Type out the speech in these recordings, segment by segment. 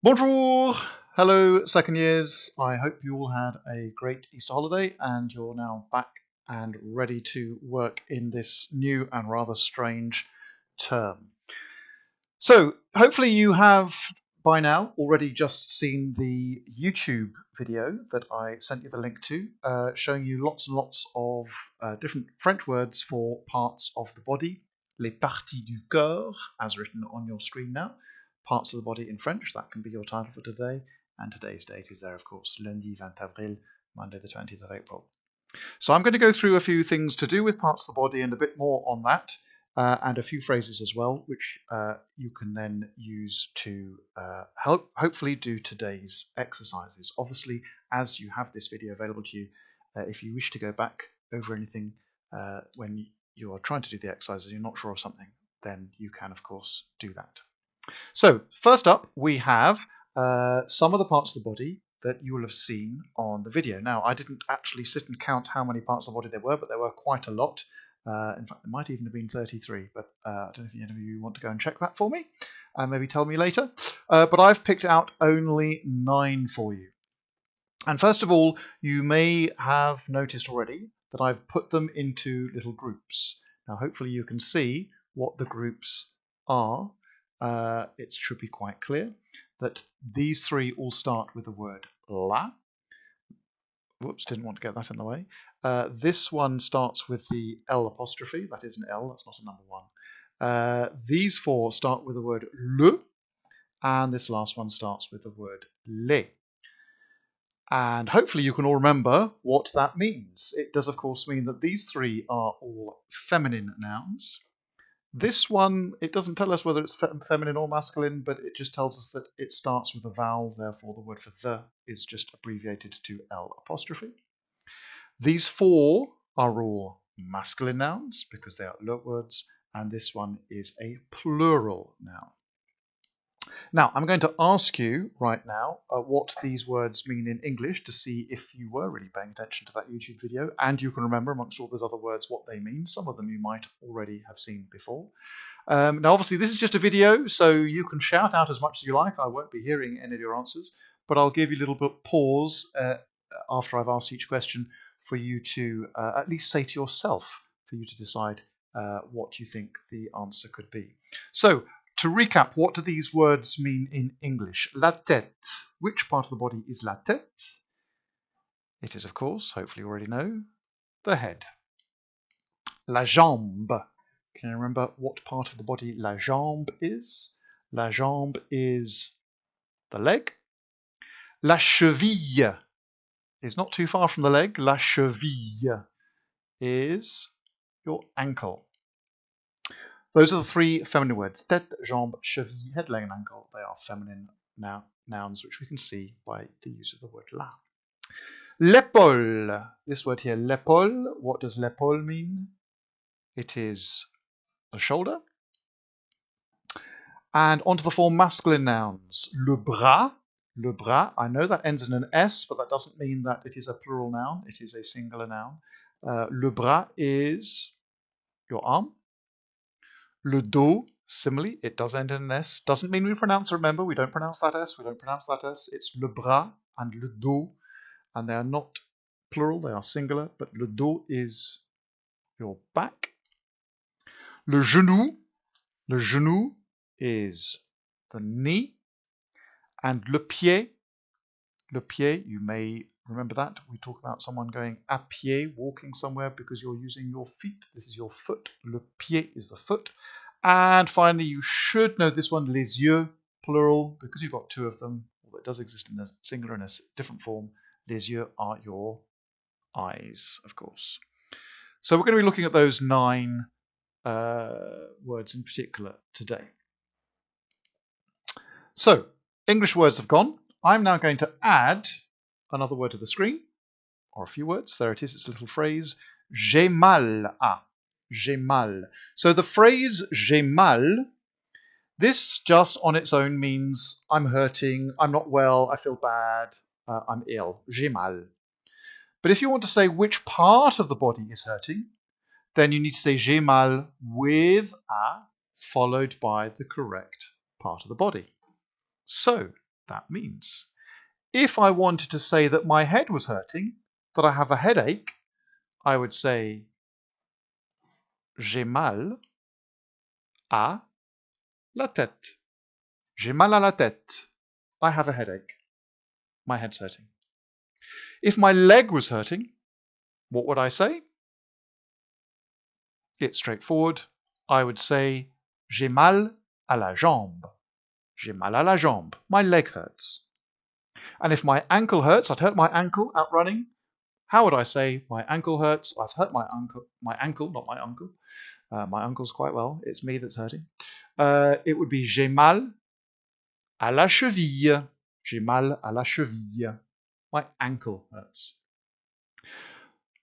Bonjour! Hello, second years. I hope you all had a great Easter holiday and you're now back and ready to work in this new and rather strange term. So, hopefully, you have by now already just seen the YouTube video that I sent you the link to, showing you lots and lots of different French words for parts of the body, les parties du corps, as written on your screen now. Parts of the body in French, that can be your title for today. And today's date is there, of course, lundi 20 avril, Monday the 20th of April. So I'm going to go through a few things to do with parts of the body and a bit more on that, and a few phrases as well, which you can then use to hopefully do today's exercises. Obviously, as you have this video available to you, if you wish to go back over anything when you are trying to do the exercises, you're not sure of something, then you can, of course, do that. So first up, we have some of the parts of the body that you will have seen on the video. Now, I didn't actually sit and count how many parts of the body there were, but there were quite a lot. In fact, there might even have been 33, but I don't know if any of you want to go and check that for me, and maybe tell me later. But I've picked out only 9 for you. And first of all, you may have noticed already that I've put them into little groups. Now, hopefully you can see what the groups are. It should be quite clear that these 3 all start with the word la. Whoops, didn't want to get that in the way. This one starts with the L apostrophe. That is an L, that's not a number 1. These 4 start with the word le, and this last one starts with the word les. And hopefully you can all remember what that means. It does, of course, mean that these 3 are all feminine nouns. This one, it doesn't tell us whether it's feminine or masculine, but it just tells us that it starts with a vowel, therefore the word for the is just abbreviated to L apostrophe. These 4 are all masculine nouns because they are le words, and this one is a plural noun. Now, I'm going to ask you right now what these words mean in English to see if you were really paying attention to that YouTube video and you can remember amongst all those other words what they mean. Some of them you might already have seen before. Now, obviously, this is just a video, so you can shout out as much as you like. I won't be hearing any of your answers, but I'll give you a little bit pause after I've asked each question for you to at least say to yourself, for you to decide what you think the answer could be. So, to recap, what do these words mean in English? La tête. Which part of the body is la tête? It is, of course, hopefully you already know, the head. La jambe. Can you remember what part of the body la jambe is? La jambe is the leg. La cheville is not too far from the leg. La cheville is your ankle. Those are the 3 feminine words. Tête, jambe, cheville, head, leg, and ankle. They are feminine nouns, which we can see by the use of the word la. L'épaule. This word here, l'épaule. What does l'épaule mean? It is the shoulder. And onto the 4 masculine nouns. Le bras. Le bras. I know that ends in an S, but that doesn't mean that it is a plural noun. It is a singular noun. Le bras is your arm. Le dos, similarly, it does end in an S. Doesn't mean we pronounce, remember, we don't pronounce that S. We don't pronounce that S. It's le bras and le dos. And they are not plural, they are singular. But le dos is your back. Le genou. Le genou is the knee. And le pied. Le pied, you may remember that. We talk about someone going à pied, walking somewhere because you're using your feet. This is your foot. Le pied is the foot. And finally, you should know this one, les yeux, plural, because you've got 2 of them. Although it does exist in the singular in a different form. Les yeux are your eyes, of course. So we're going to be looking at those 9 words in particular today. So, English words have gone. I'm now going to add another word to the screen, or a few words. There it is, it's a little phrase. J'ai mal à. J'ai mal. So the phrase j'ai mal, this just on its own means I'm hurting, I'm not well, I feel bad, I'm ill. J'ai mal. But if you want to say which part of the body is hurting, then you need to say j'ai mal with a followed by the correct part of the body. So, that means. If I wanted to say that my head was hurting, that I have a headache, I would say j'ai mal à la tête. J'ai mal à la tête. I have a headache. My head's hurting. If my leg was hurting, what would I say? It's straightforward. I would say j'ai mal à la jambe. J'ai mal à la jambe. My leg hurts. And if my ankle hurts, I'd hurt my ankle out running. How would I say my ankle hurts? I've hurt my ankle, not my uncle. My uncle's quite well. It's me that's hurting. It would be j'ai mal à la cheville. J'ai mal à la cheville. My ankle hurts.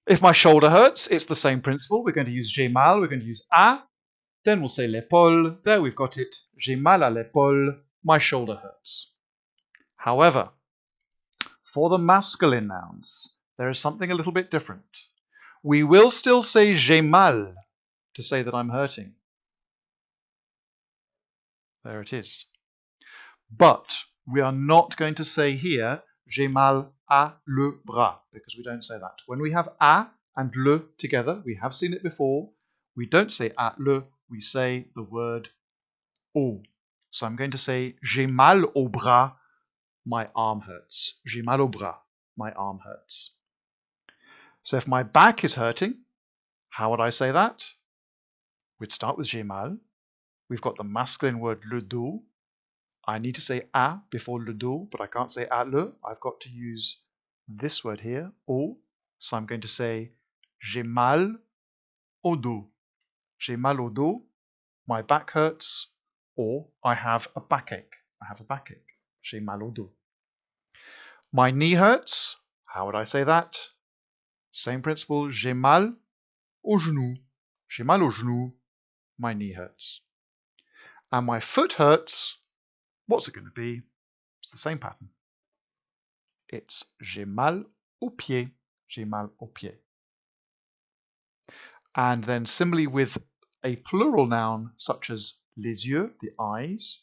If my shoulder hurts, it's the same principle. We're going to use j'ai mal, we're going to use à, then we'll say l'épaule. There we've got it. J'ai mal à l'épaule. My shoulder hurts. However, for the masculine nouns, there is something a little bit different. We will still say j'ai mal to say that I'm hurting. There it is. But we are not going to say here j'ai mal à le bras, because we don't say that. When we have à and le together, we have seen it before, we don't say à le, we say the word au. So I'm going to say j'ai mal au bras, my arm hurts. J'ai mal au bras, my arm hurts. So if my back is hurting, how would I say that? We'd start with j'ai mal. We've got the masculine word le dos. I need to say à before le dos, but I can't say à le. I've got to use this word here, au. So I'm going to say j'ai mal au dos. J'ai mal au dos. My back hurts, or I have a backache. I have a backache. J'ai mal au dos. My knee hurts. How would I say that? Same principle. J'ai mal au genou. J'ai mal au genou. My knee hurts. And my foot hurts. What's it going to be? It's the same pattern. It's j'ai mal au pied. J'ai mal au pied. And then similarly with a plural noun such as les yeux, the eyes,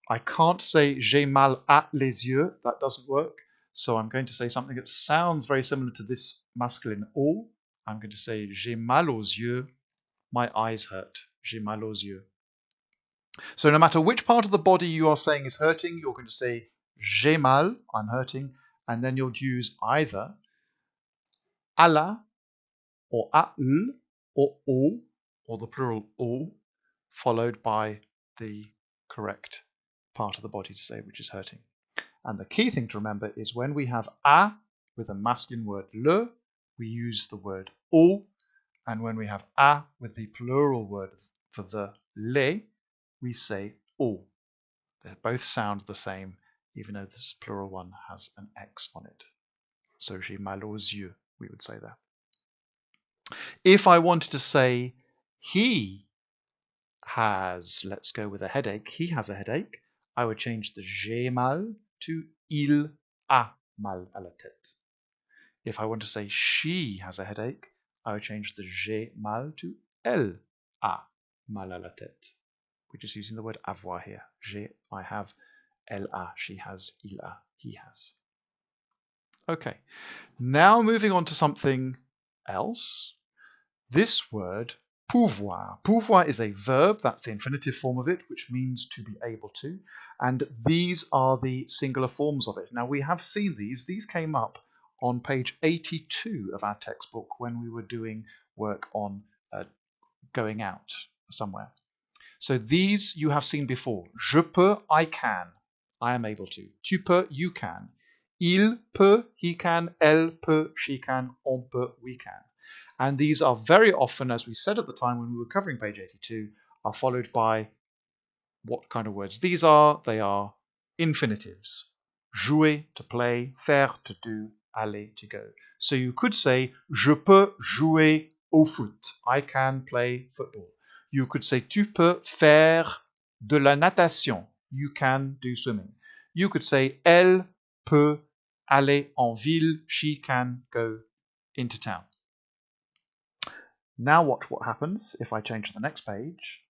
I can't say j'ai mal à les yeux. That doesn't work. So I'm going to say something that sounds very similar to this masculine au. I'm going to say j'ai mal aux yeux. My eyes hurt. J'ai mal aux yeux. So no matter which part of the body you are saying is hurting, you're going to say j'ai mal, I'm hurting, and then you'll use either à la or à l or au, or the plural au, followed by the correct part of the body to say which is hurting. And the key thing to remember is when we have à with a masculine word le, we use the word au, and when we have à with the plural word for the les, we say au. They both sound the same, even though this plural one has an X on it. So j'ai mal aux yeux, we would say that. If I wanted to say he has, let's go with a headache, he has a headache, I would change the j'ai mal to il a mal à la tête. If I want to say she has a headache, I would change the j'ai mal to elle a mal à la tête. We're just using the word avoir here. J'ai, I have, elle a, she has, il a, he has. Okay, now moving on to something else. This word, pouvoir. Pouvoir is a verb, that's the infinitive form of it, which means to be able to. And these are the singular forms of it. Now we have seen these. These came up on page 82 of our textbook when we were doing work on going out somewhere. So these you have seen before. Je peux, I can. I am able to. Tu peux, you can. Il peut, he can. Elle peut, she can. On peut, we can. And these are very often, as we said at the time when we were covering page 82, are followed by what kind of words these are? They are infinitives. Jouer, to play. Faire, to do. Aller, to go. So you could say, je peux jouer au foot. I can play football. You could say, tu peux faire de la natation. You can do swimming. You could say, elle peut aller en ville. She can go into town. Now watch what happens if I change to the next page.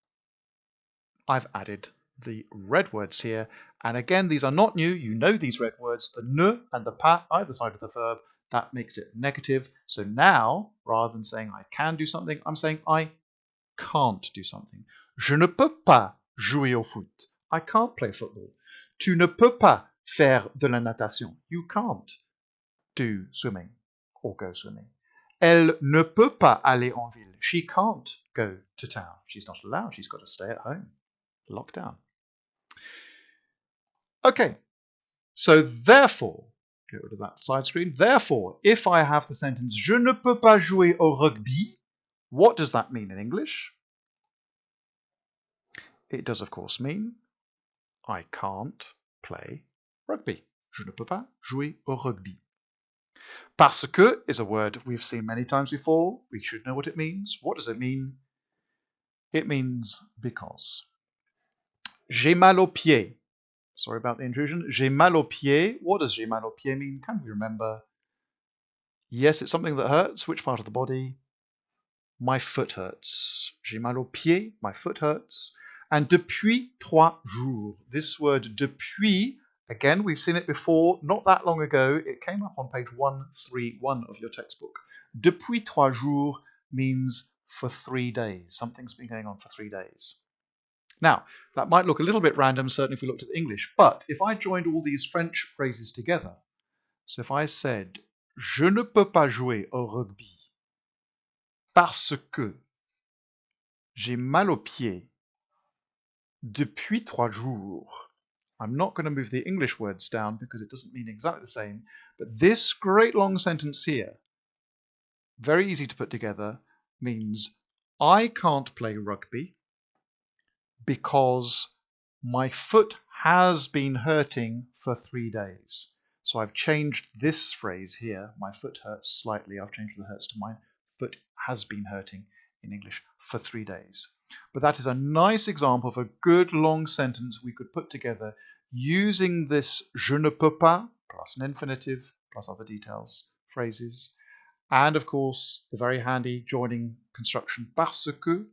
I've added the red words here. And again, these are not new. You know these red words, the ne and the pas, either side of the verb. That makes it negative. So now, rather than saying I can do something, I'm saying I can't do something. Je ne peux pas jouer au foot. I can't play football. Tu ne peux pas faire de la natation. You can't do swimming or go swimming. Elle ne peut pas aller en ville. She can't go to town. She's not allowed. She's got to stay at home. Locked down. Okay, so therefore, get rid of that side screen. Therefore, if I have the sentence Je ne peux pas jouer au rugby, what does that mean in English? It does, of course, mean I can't play rugby. Je ne peux pas jouer au rugby. Parce que is a word we've seen many times before. We should know what it means. What does it mean? It means because. J'ai mal aux pieds. Sorry about the intrusion. J'ai mal aux pieds. What does j'ai mal aux pieds mean? Can we remember? Yes, it's something that hurts. Which part of the body? My foot hurts. J'ai mal aux pieds. My foot hurts. And depuis 3 jours. This word depuis, again, we've seen it before, not that long ago. It came up on page 131 of your textbook. Depuis 3 jours means for 3 days. Something's been going on for 3 days. Now, that might look a little bit random, certainly if we looked at the English, but if I joined all these French phrases together, so if I said, Je ne peux pas jouer au rugby parce que j'ai mal aux pieds depuis 3 jours. I'm not going to move the English words down because it doesn't mean exactly the same, but this great long sentence here, very easy to put together, means I can't play rugby because my foot has been hurting for 3 days. So I've changed this phrase here, my foot hurts slightly, I've changed the hurts to my foot has been hurting in English for 3 days. But that is a nice example of a good long sentence we could put together using this je ne peux pas, plus an infinitive, plus other details, phrases, and of course the very handy joining construction parce que,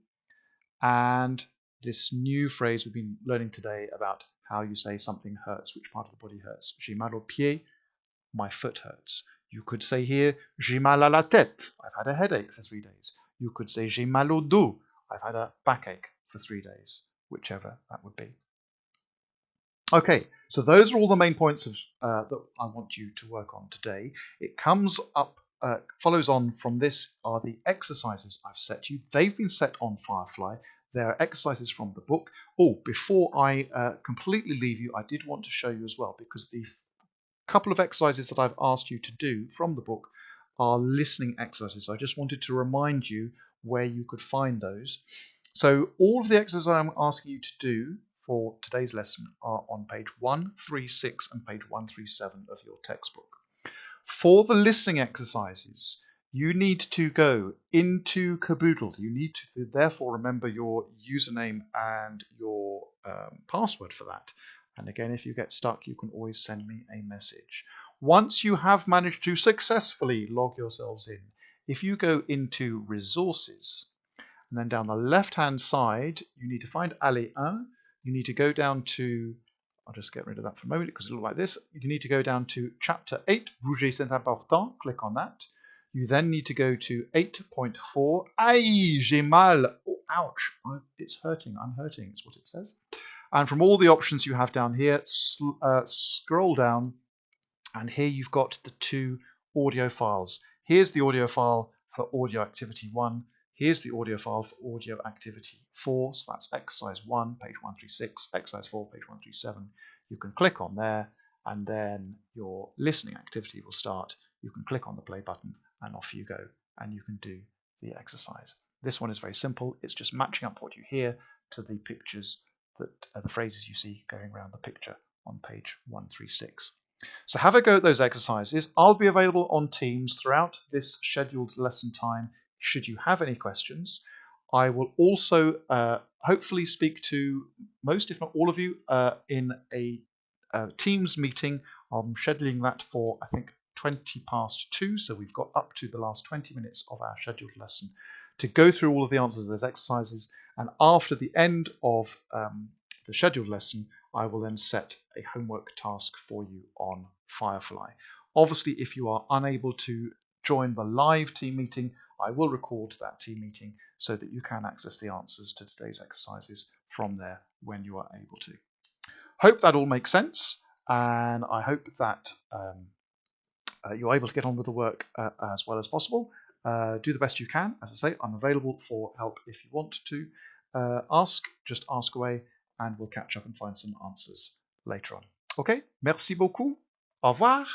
and this new phrase we've been learning today about how you say something hurts, which part of the body hurts. J'ai mal aux pieds, my foot hurts. You could say here, j'ai mal à la tête, I've had a headache for 3 days. You could say j'ai mal au dos, I've had a backache for 3 days, whichever that would be. Okay, so those are all the main points of, that I want you to work on today. It comes up, follows on from this are the exercises I've set you. They've been set on Firefly. There are exercises from the book. Oh, before I completely leave you, I did want to show you as well, because the couple of exercises that I've asked you to do from the book are listening exercises. I just wanted to remind you where you could find those. So all of the exercises I'm asking you to do for today's lesson are on page 136 and page 137 of your textbook. For the listening exercises, you need to go into Caboodle. You need to therefore remember your username and your password for that. And again, if you get stuck, you can always send me a message. Once you have managed to successfully log yourselves in, if you go into Resources, and then down the left-hand side, you need to find Allez 1. You need to go down to, I'll just get rid of that for a moment because it looks like this. You need to go down to Chapter 8, Bouger c'est important. Click on that. You then need to go to 8.4. Aïe, j'ai mal. Oh, ouch. It's hurting. I'm hurting is what it says. And from all the options you have down here, scroll down. And here you've got the 2 audio files. Here's the audio file for audio activity 1. Here's the audio file for audio activity 4. So that's exercise 1, page 136, exercise 4, page 137. You can click on there and then your listening activity will start. You can click on the play button and off you go and you can do the exercise. This one is very simple. It's just matching up what you hear to the pictures that the phrases you see going around the picture on page 136. So have a go at those exercises. I'll be available on Teams throughout this scheduled lesson time should you have any questions. I will also hopefully speak to most, if not all of you, in a Teams meeting. I'm scheduling that for, I think, 2:20, so we've got up to the last 20 minutes of our scheduled lesson to go through all of the answers to those exercises. And after the end of the scheduled lesson, I will then set a homework task for you on Firefly. Obviously, if you are unable to join the live team meeting, I will record that team meeting so that you can access the answers to today's exercises from there when you are able to. Hope that all makes sense, and I hope that you're able to get on with the work as well as possible. Do the best you can. As I say, I'm available for help if you want to ask. Just ask away, and we'll catch up and find some answers later on. Okay, merci beaucoup. Au revoir.